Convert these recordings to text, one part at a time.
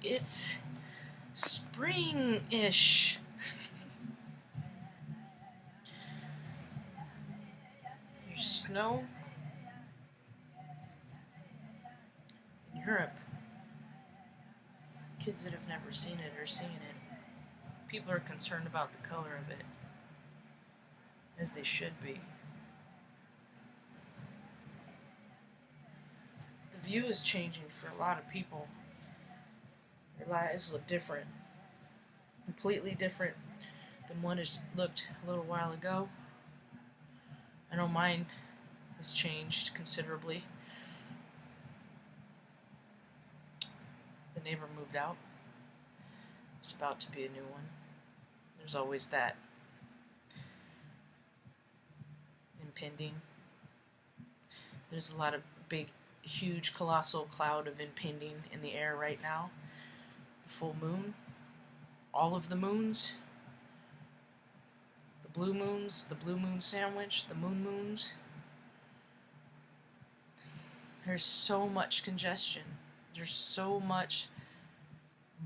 It's spring-ish. There's snow in Europe. Kids that have never seen it are seeing it. People are concerned about the color of it, as they should be. The view is changing for a lot of people. Their lives look different. Completely different than what it looked a little while ago. I know mine has changed considerably. The neighbor moved out. It's about to be a new one. There's always that impending. There's a lot of big, huge, colossal cloud of impending in the air right now. The full moon, all of the moons, the blue moons, the blue moon sandwich, the moon moons. There's so much congestion. There's so much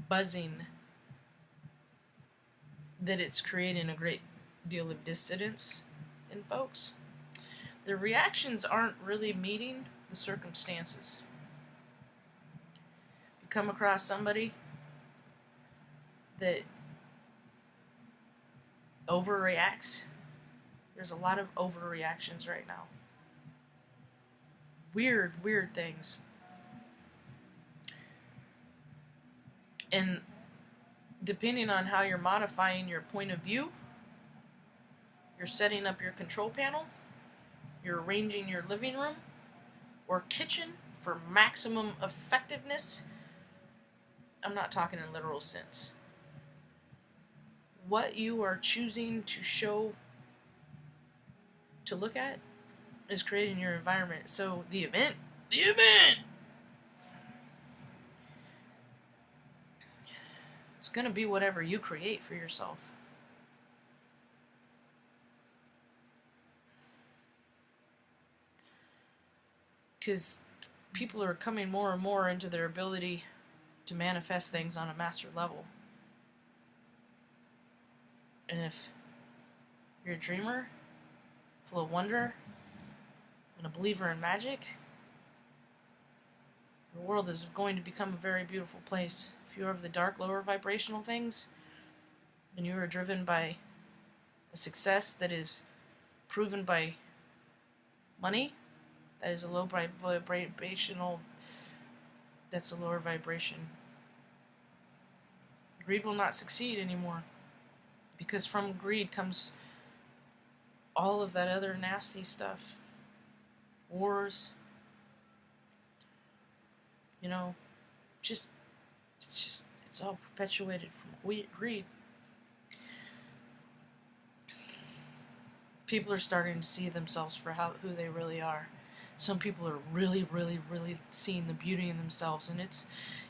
buzzing that it's creating a great deal of dissonance in folks. The reactions aren't really meeting the circumstances. You come across somebody that overreacts. There's a lot of overreactions right now. Weird things. And depending on how you're modifying your point of view, you're setting up your control panel, you're arranging your living room or kitchen for maximum effectiveness. I'm not talking in literal sense. What you are choosing to show, to look at, is creating your environment. So the event, it's going to be whatever you create for yourself. Because people are coming more and more into their ability to manifest things on a master level. And if you're a dreamer, full of wonder, and a believer in magic, the world is going to become a very beautiful place. If you're of the dark, lower vibrational things, and you are driven by a success that is proven by money, that is a low vibrational, that's a lower vibration. Greed will not succeed anymore, because from greed comes all of that other nasty stuff. Wars, you know, it's all perpetuated from greed. People are starting to see themselves for who they really are. Some people are really seeing the beauty in themselves, and it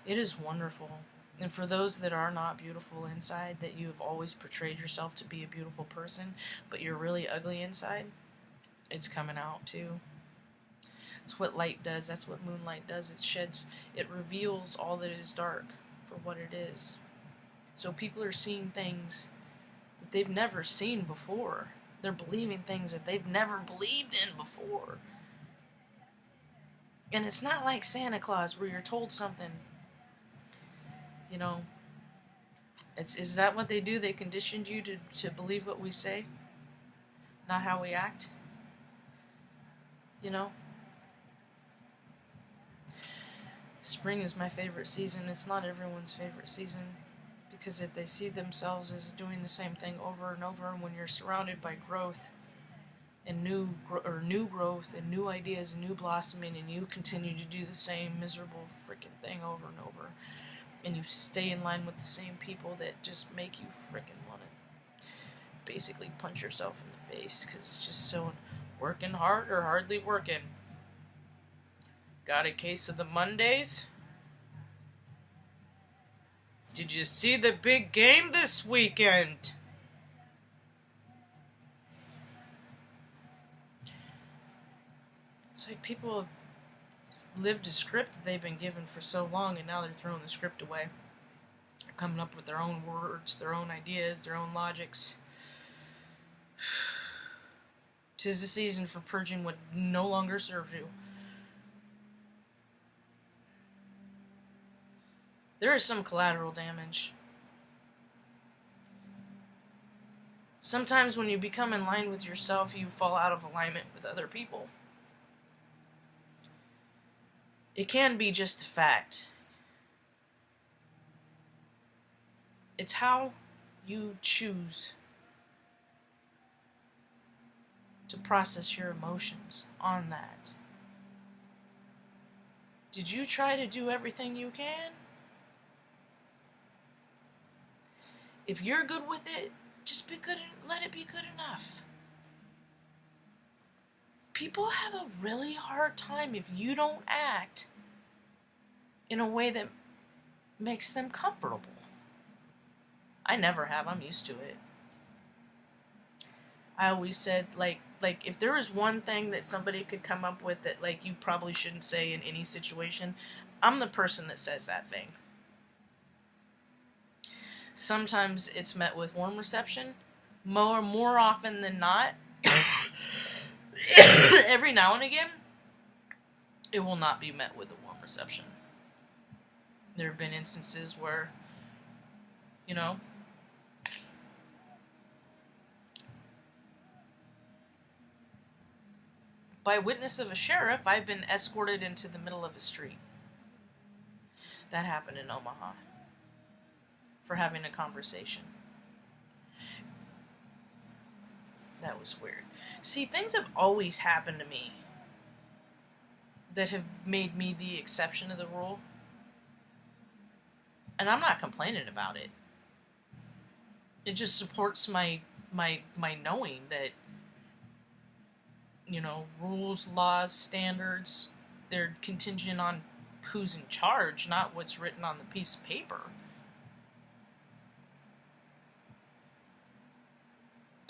is wonderful. And for those that are not beautiful inside, that you have always portrayed yourself to be a beautiful person, but you're really ugly inside, it's coming out too. It's what light does. That's what moonlight does. It reveals all that is dark for what it is. So people are seeing things that they've never seen before. They're believing things that they've never believed in before. And it's not like Santa Claus where you're told something. You know, is that what they do? They conditioned you to believe what we say, not how we act. You know? Spring is my favorite season. It's not everyone's favorite season, because if they see themselves as doing the same thing over and over, and when you're surrounded by growth and new growth and new ideas and new blossoming, and you continue to do the same miserable freaking thing over and over, and you stay in line with the same people that just make you freaking want to basically punch yourself in the face, because it's just so working hard or hardly working. Got a case of the Mondays? Did you see the big game this weekend? It's like people have lived a script that they've been given for so long, and now they're throwing the script away. coming up with their own words, their own ideas, their own logics. 'Tis the season for purging what no longer serves you. There is some collateral damage. Sometimes when you become in line with yourself, you fall out of alignment with other people. It can be just a fact. It's how you choose to process your emotions on that. Did you try to do everything you can? If you're good with it, just be good and let it be good enough. People have a really hard time if you don't act in a way that makes them comfortable. I never have. I'm used to it. I always said, like if there is one thing that somebody could come up with that, like, you probably shouldn't say in any situation, I'm the person that says that thing. Sometimes it's met with warm reception. More often than not, every now and again, it will not be met with a warm reception. There have been instances where, you know, by witness of a sheriff, I've been escorted into the middle of a street. That happened in Omaha. For having a conversation. That was weird. See, things have always happened to me that have made me the exception to the rule. And I'm not complaining about it. It just supports my knowing that, you know, rules, laws, standards, they're contingent on who's in charge, not what's written on the piece of paper.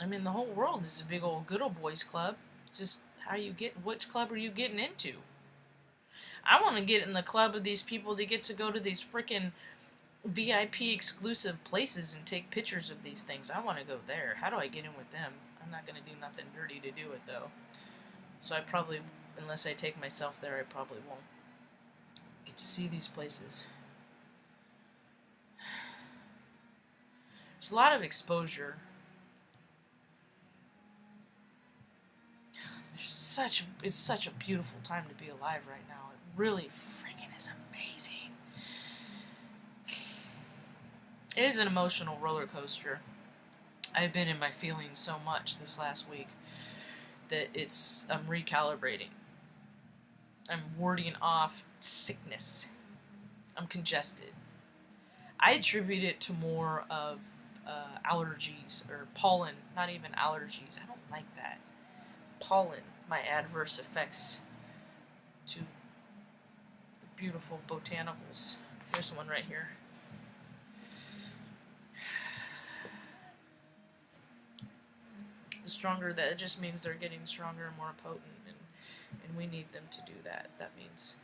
I mean, the whole world is a big old good old boys club. It's just how you get, which club are you getting into? I want to get in the club of these people that get to go to these freaking VIP exclusive places and take pictures of these things. I want to go there. How do I get in with them? I'm not going to do nothing dirty to do it, though. So I probably, unless I take myself there, I probably won't get to see these places. There's a lot of exposure. It's such a beautiful time to be alive right now. It really freaking is amazing. It is an emotional roller coaster. I've been in my feelings so much this last week that I'm recalibrating. I'm warding off sickness. I'm congested. I attribute it to more of allergies or pollen, not even allergies. I don't like that. Pollen, my adverse effects to the beautiful botanicals. Here's one right here. The stronger, that it just means they're getting stronger and more potent, and we need them to do that. That means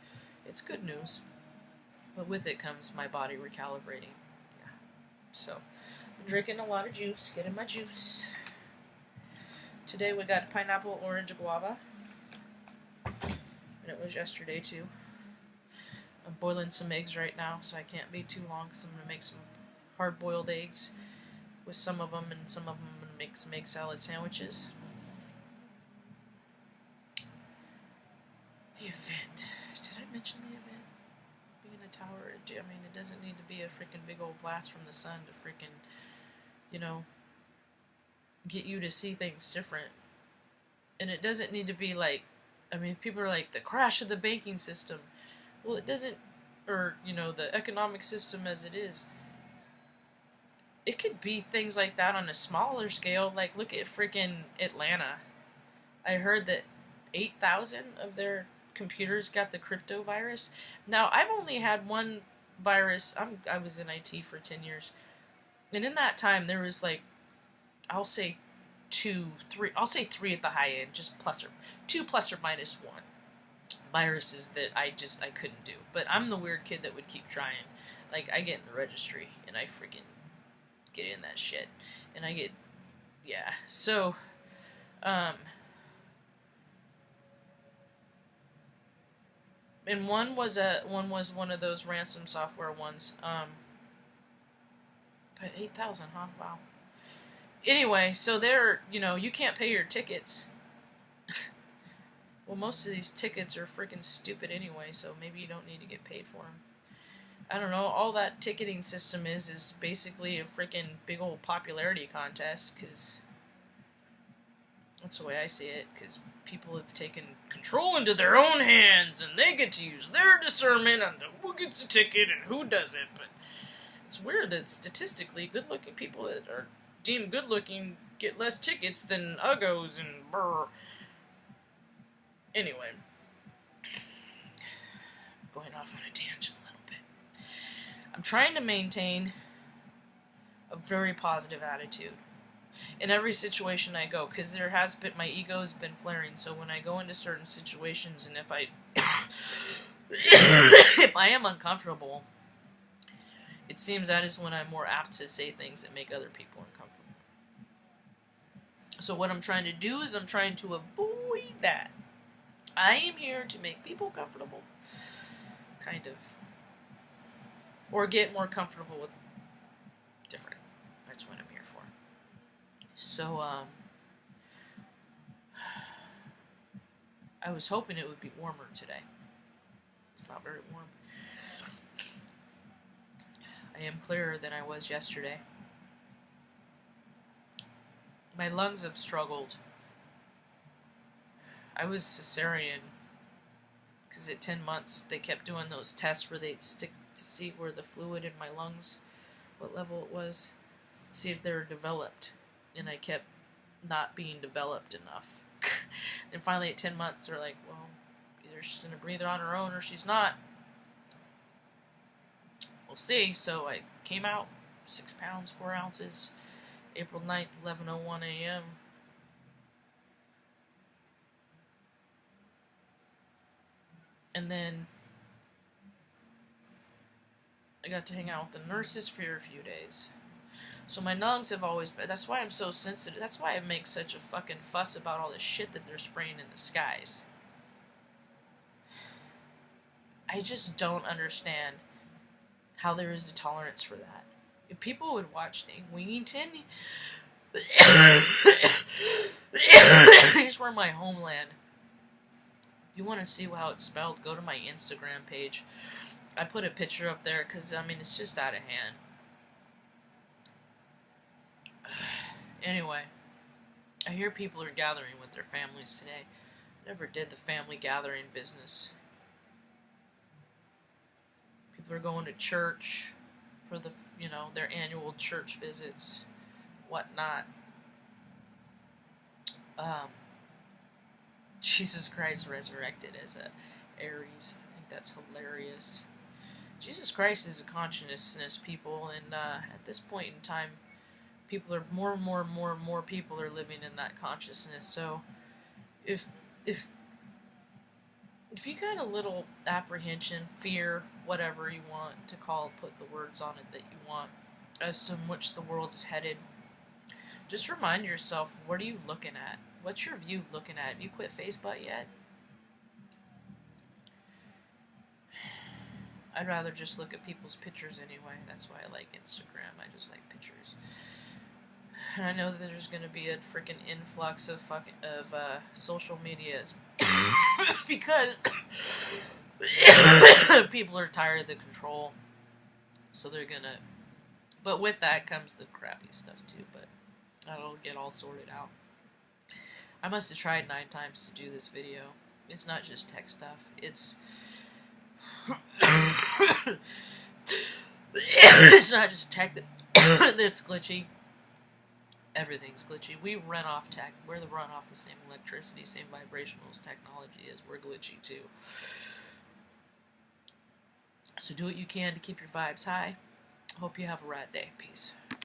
it's good news. But with it comes my body recalibrating. Yeah. So, I'm drinking a lot of juice, getting my juice. Today we got pineapple, orange, guava. And it was yesterday too. I'm boiling some eggs right now, so I can't be too long because I'm going to make some hard-boiled eggs with some of them, and some of them I'm going to make some egg salad sandwiches. The event. Did I mention the event? Being a tower, I mean, it doesn't need to be a freaking big old blast from the sun to freaking, you know, get you to see things different. And it doesn't need to be like, I mean, people are like, the crash of the banking system. Well, it doesn't, or, you know, the economic system as it is. It could be things like that on a smaller scale. Like, look at freaking Atlanta. I heard that 8,000 of their computers got the crypto virus. Now, I've only had one virus. I was in IT for 10 years. And in that time, there was like, I'll say 2, 3, I'll say 3 at the high end, just 2 plus or minus 1. viruses that I couldn't do. But I'm the weird kid that would keep trying. Like, I get in the registry, and I freaking get in that shit. And I get, yeah. So, and one was one of those ransom software ones. But 8,000, huh? Wow. Anyway, so they're, you can't pay your tickets. Well, most of these tickets are freaking stupid anyway, so maybe you don't need to get paid for them. I don't know. All that ticketing system is basically a freaking big old popularity contest, because that's the way I see it, because people have taken control into their own hands, and they get to use their discernment on who gets a ticket and who doesn't. But it's weird that statistically, good-looking people that are deemed good-looking get less tickets than uggos and brr. Anyway, going off on a tangent a little bit. I'm trying to maintain a very positive attitude in every situation I go, because my ego's been flaring. So when I go into certain situations, and if I am uncomfortable, it seems that is when I'm more apt to say things that make other people uncomfortable. So what I'm trying to do is I'm trying to avoid that. I am here to make people comfortable, kind of, or get more comfortable with different. That's what I'm here for. So, I was hoping it would be warmer today. It's not very warm. I am clearer than I was yesterday. My lungs have struggled. I was cesarean because at 10 months they kept doing those tests where they'd stick to see where the fluid in my lungs, what level it was, see if they were developed, and I kept not being developed enough. And finally at 10 months they're like, well, either she's going to breathe on her own or she's not. We'll see. So I came out 6 pounds 4 ounces, April 9th, 11:01 a.m. And then I got to hang out with the nurses for a few days. So my lungs have always been, that's why I'm so sensitive. That's why I make such a fucking fuss about all the shit that they're spraying in the skies. I just don't understand how there is a tolerance for that. If people would watch Winging Tin, here's where my homeland. You want to see how it's spelled, go to my Instagram page. I put a picture up there because, I mean, it's just out of hand. Anyway, I hear people are gathering with their families today. Never did the family gathering business. People are going to church for the, their annual church visits, whatnot. Jesus Christ resurrected as a Aries. I think that's hilarious. Jesus Christ is a consciousness, people, and at this point in time, people are more people are living in that consciousness. So, if you got a little apprehension, fear, whatever you want to put the words on it that you want, as to which the world is headed, just remind yourself, what are you looking at? What's your view looking at? Have you quit Facebook yet? I'd rather just look at people's pictures anyway. That's why I like Instagram. I just like pictures. And I know that there's going to be a freaking influx of social medias because people are tired of the control. So they're going to... But with that comes the crappy stuff too, but that'll get all sorted out. I must have tried 9 times to do this video. It's not just tech stuff. It's... it's not just tech that's glitchy. Everything's glitchy. We run off tech. We're run off the same electricity, same vibrational as technology is. We're glitchy too. So do what you can to keep your vibes high. Hope you have a rad day. Peace.